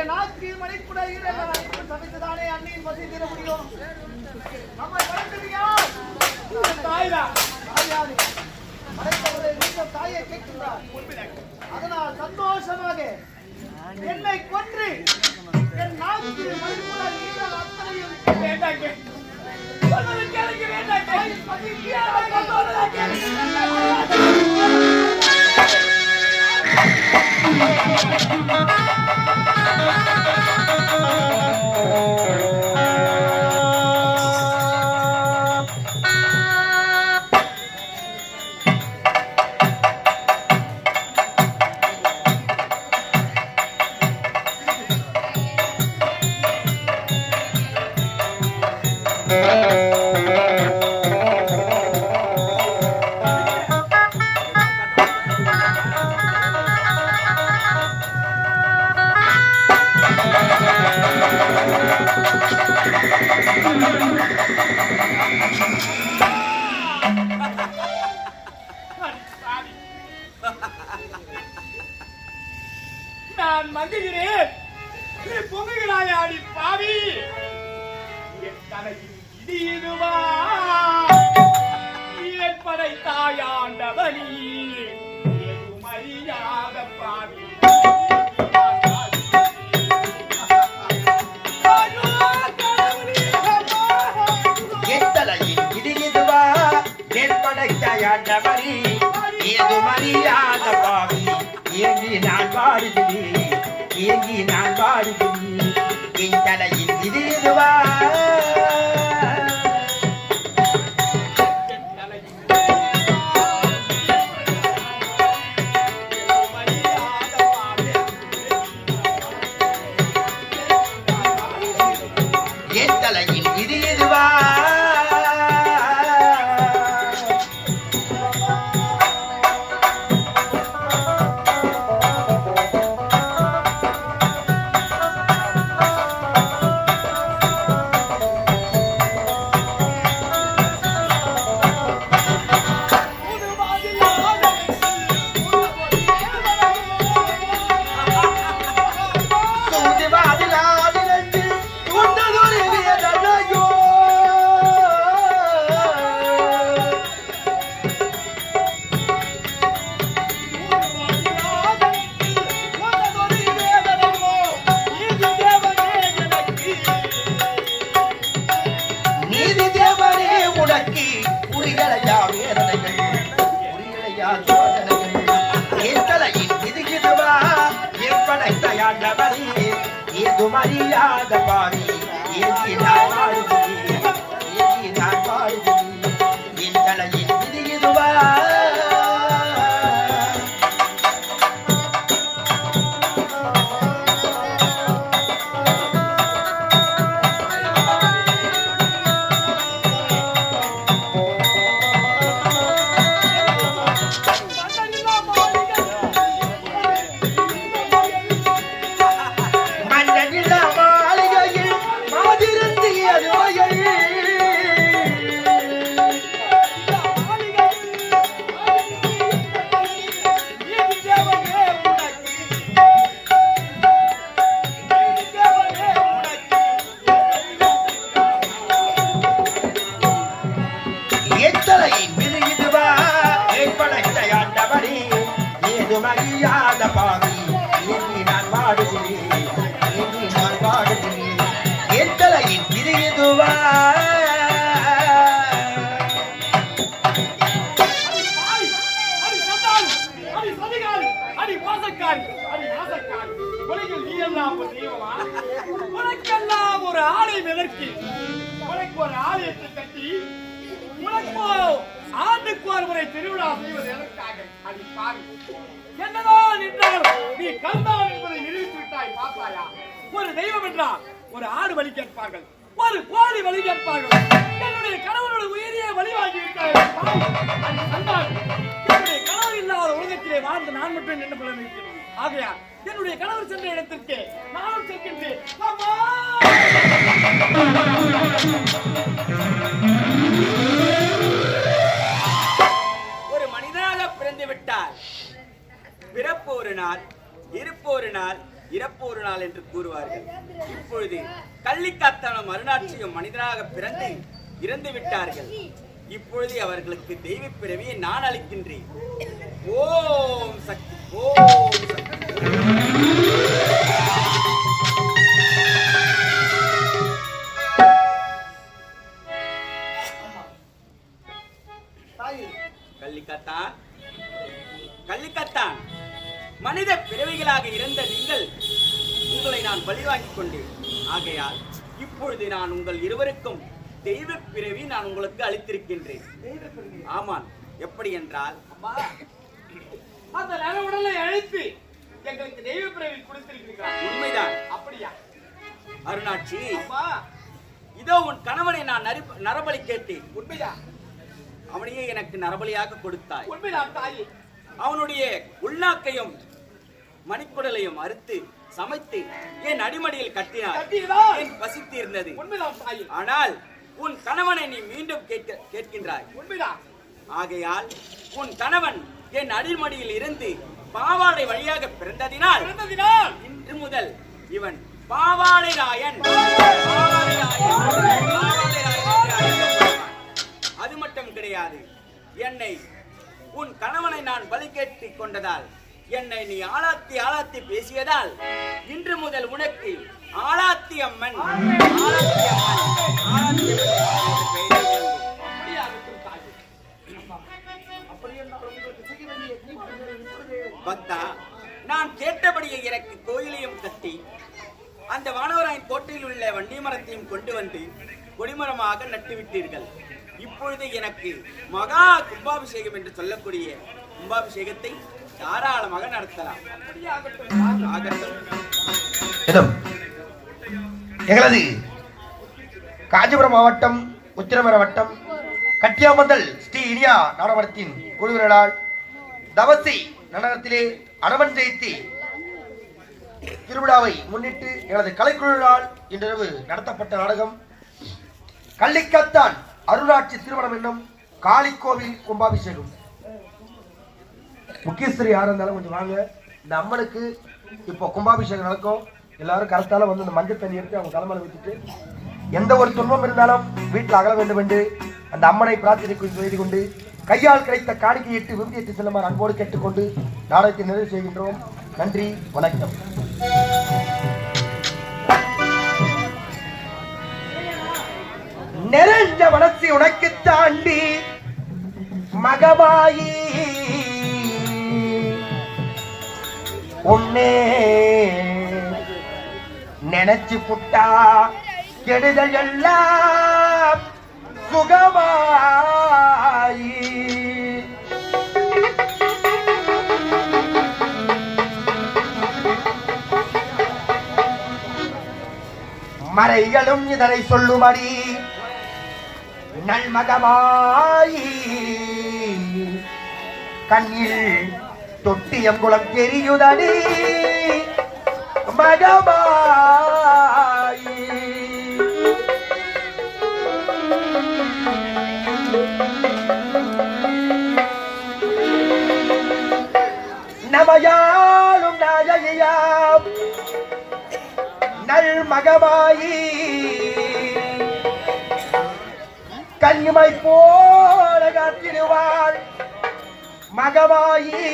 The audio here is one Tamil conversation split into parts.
நாக்கு மணிக்குடை சமைத்துதானே அண்ணியின் பசி தீர முடியும். நம்மை வளர்த்தது யார்? தாய்தான். படைத்தவரை நீங்கள் தாயை கேட்கிறார். அதனால் சந்தோஷமாக என்னை கொன்று என் நாக்கு மணிக்குடை நீங்கள் அத்தனையும் வேண்டாங்க. நான் மகிழ்கிறேன். நீ பொங்குகிறாய் ஆடி பாவி. என் தலையில் இதுவா என் படைத்தாயாண்டவனி மரியாத பாவி. என் தலையில் இதுவா என் படைத்தாயாண்டவனி ஏது மரியாத பாவி. ஏங்கி நான் பாடுகிறேன், ஏங்கி நான் பாடுகிறேன். என் தலையில் இதுவா என் தலையில் இதுவா மரியாத பாவி. ஏங்கி நான் பாடுகிறேன், ஏங்கி நான் பாடுகிறேன். என் தலையில் இதுவா மரியாத பாவி. ஏங்கி நான் பாடுகிறேன், ஏங்கி நான் பாடுகிறேன். என் தலையின் இதுவா உனக்கெல்லாம் ஒரு ஆலை விதற்கு உனக்கு ஒரு ஆலயத்தை கட்டி உனக்கு ஆண்டுக்கு ஒரு முறை திருவிழா செய்வது எதற்காக? அடி பாவி, என்னதான் என்றால் நீ கந்தான் என்பதை நிரூபித்து விட்டாய். பார்த்தாயா? ஒரு தெய்வம் என்றால் ஒரு ஆடு வழி கேட்பார்கள், ஒரு கோழி வழி கேட்பார்கள். என்னுடைய கணவனோட உயிரியே வழிவாங்கி விட்டாய். என்னுடைய கணவர் இல்லாத உலகத்திலே வாழ்ந்து நான் மட்டும் என்ன பலன் இருக்கிறேன். ஆகையா என்னுடைய கணவர் சென்ற இடத்திற்கு நானும் செல்கின்றேன். ஒரு மனிதனாக பிறந்து விட்டால் பிறப்பு ஒரு நாள், இருப்பு ஒரு நாள், இறப்பு ஒரு நாள் என்று கூறுவார்கள். இப்பொழுது கள்ளிக்காத்தானும் அருணாட்சியும் மனிதனாக பிறந்து இறந்து விட்டார்கள். இப்பொழுது அவர்களுக்கு தெய்வ பிறவியை நான் அளிக்கின்றேன். ஓம் சக்தி, ஓம் சக்தி. கள்ளிக்காத்தான், கள்ளிக்காத்தான், மனித பிறவிகளாக இருந்த நீங்கள் உங்களை நான் பழிவாங்கிக் கொண்டேன். ஆகையால் இப்பொழுது நான் உங்கள் இருவருக்கும் தெய்வ பிறவி நான் உங்களுக்கு அளித்திருக்கின்றேன். ஆமாம், எப்படி என்றால் அந்த நரவுடலை அழைத்து எங்களுக்கு தெய்வ பிறவி கொடுத்திருக்கிறார். உண்மைதான். அப்படியா அருணாட்சி? இதோ உன் கணவனை நான் நரபலி கேட்டேன். உண்மைதான். அவனையே எனக்கு நரபலியாக கொடுத்தாய். உண்மைதான் தாயே. அவனுடைய உள்நாக்கையும் மணிக்குடலையும் அறுத்து சமைத்து என் அடிமடியில் கட்டினார். என் பசித்து இருந்தது. ஆனால் உன் கணவனை நீ மீண்டும் கேட்கின்றாய். ஆகையால் உன் கணவன் என் அடிமடியில் இருந்து பாவாடை வழியாக பிறந்ததினால் இன்று முதல் இவன் பாவாடை ராயன். அது மட்டும் கிடையாது, என்னை உன் கணவனை நான் பலி கேட்டுக் கொண்டதால், என்னை நீ ஆளாத்தி ஆளாத்தி பேசியதால் இன்று முதல் உனக்கு ஆளாத்தி அம்மன், ஆளாத்தி அம்மன், பக்தா, நான் கேட்டபடியே எனக்கு கோயிலையும் கட்டி அந்த வானவராயன் கோட்டையில் உள்ள வண்டி மரத்தையும் கொண்டு வந்து கொடிமரமாக நட்டுவிட்டீர்கள். இப்பொழுது எனக்கு மகா கும்பாபிஷேகம் என்று சொல்லக்கூடிய கும்பாபிஷேகத்தை தாராளமாக நடத்தலாம். எங்களது காஞ்சிபுரம் மாவட்டம் உத்திரமர வட்டம் கட்டியாமந்தல் ஸ்ரீ இனியா நாடகத்தின் குழுவினரால் தவசி நடனத்திலே அனுமன் ஜெயந்தி திருவிழாவை முன்னிட்டு எங்களது கலைக்குழுவினால் இன்றிரவு நடத்தப்பட்ட நாடகம் கள்ளிக்காத்தான் அருளாட்சி திருமணம் என்னும் காளிக்கோவில் கும்பாபிஷேகம். முக்கியஸ்திரி யாரும் இருந்தாலும் கொஞ்சம் வாங்க. இந்த அம்மனுக்கு இப்போ கும்பாபிஷேகம் நடக்கும். எல்லாரும் கரெக்டால வந்து இந்த மஞ்சள் தண்ணி எடுத்து அவங்க தலைமையில வச்சுட்டு எந்த ஒரு துன்பம் இருந்தாலும் வீட்டில் அகல வேண்டும் என்று அந்த அம்மனை பிரார்த்தனை செய்து கொண்டு கையால் கிடைத்த காணிக்கையிட்டு விருந்தியிட்டு செல்லுமாறு அன்போடு கேட்டுக்கொண்டு நாடகத்தை நிறைவு செய்கின்றோம். நன்றி, வணக்கம். நிறைஞ்ச மனசு உனக்கு தாண்டி மகமாயி உன்னே நினைச்சு புட்டா கெடுதல் எல்லாம் சுகமாயி மறைகளும் இதனை சொல்லுமடி நல்மகமாயி கண்ணில் தொட்டியங்குளம் தெரியுதடி மகமாயி நமையாலும் நாயகியாம் நல்மகமாயி கன்னிமை போல காத்திடுவாள் மகமாயி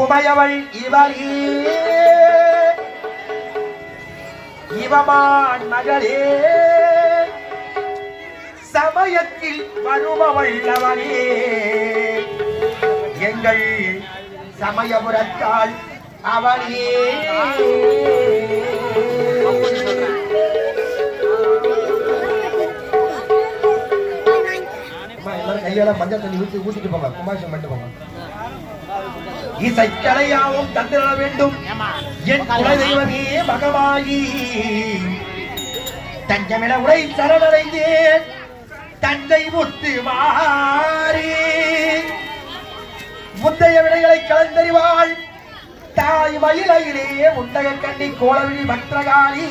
உமையவள் இவளே இவமான் மகளே சமயத்தில் வருபவள் அவளே எங்கள் சமயபுரத்தாள் அவளே. கையால மஞ்சள் தண்ணி ஊத்திட்டு போங்க, கும்பாபிஷேகம் பண்ணிட்டு போங்க. இசைக்கலையாவும் தந்திர வேண்டும் என் குலதெய்வமே மகமாயி தஞ்சமிட உரை சரணடைந்தேன் தந்தை முத்து மாறி முந்தைய விடைகளை கலந்தறிவாள் தாய் மயிலையிலே உண்டக கண்ணி கோலவிழி பக்தகாளி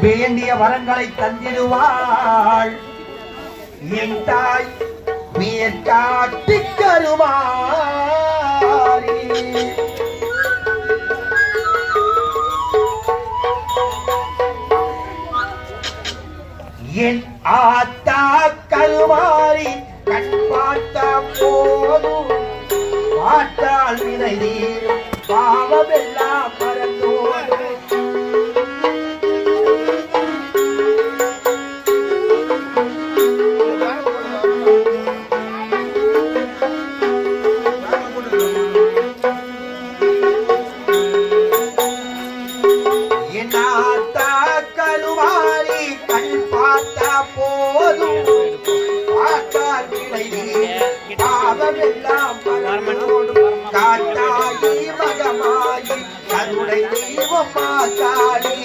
வேண்டிய வரங்களை தந்திடுவாள் என் தாய் மேற்காட்டி கருமாறி. என் ஆத்தா கருமாறி கண் பார்த்தா போதும் பார்த்தால் வினை தீரும் பாவமெல்லாம் மறந்தோடும். என் ஆத்தா கருமாறி கண் பார்த்தா போதும் பார்த்தால் வினை தீரும் பாவமெல்லாம் மறந்தோடும். காட்டாயி மகமாயி கருணை தெய்வம் மாத்தாடி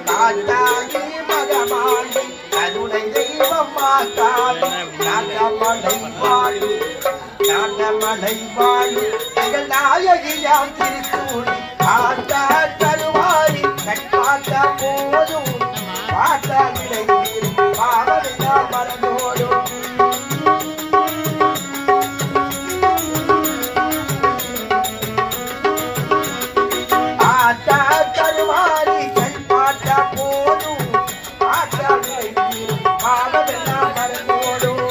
காட்டாயி மகமாயி கருணை தெய்வம் மாத்தாடி நாட்டமலை வாழு நாட்டமலை வாழு எங்கள் நாயகியாம் திருத்தூடி ஆட்டா கருவாரி கட்பாட்ட போதும் பாட்டா விலை பாவமெல்லாம் மறந்தோடும். ஆட்டா கருவாரி கட்பாட்ட போதும் பாட்டா விலை பாவமெல்லாம் மறந்தோடும்.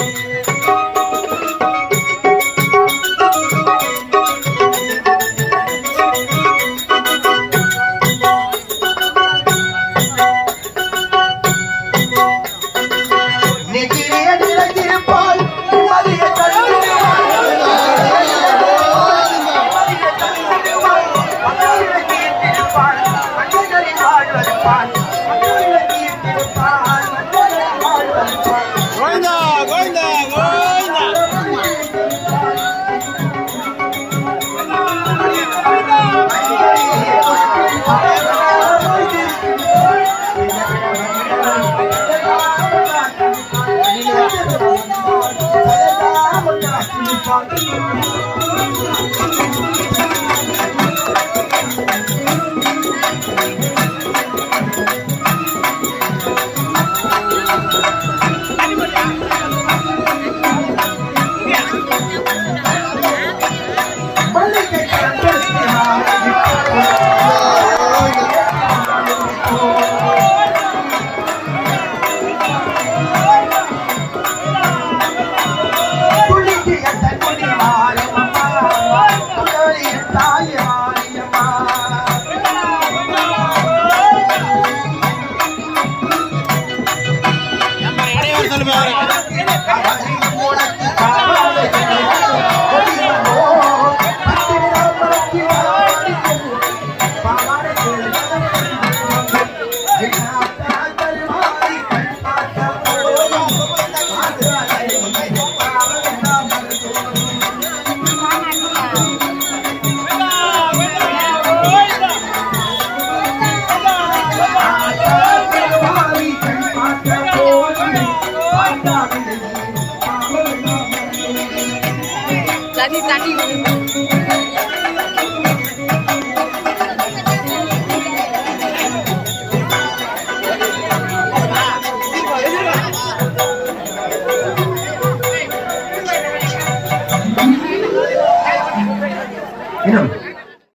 இன்னும்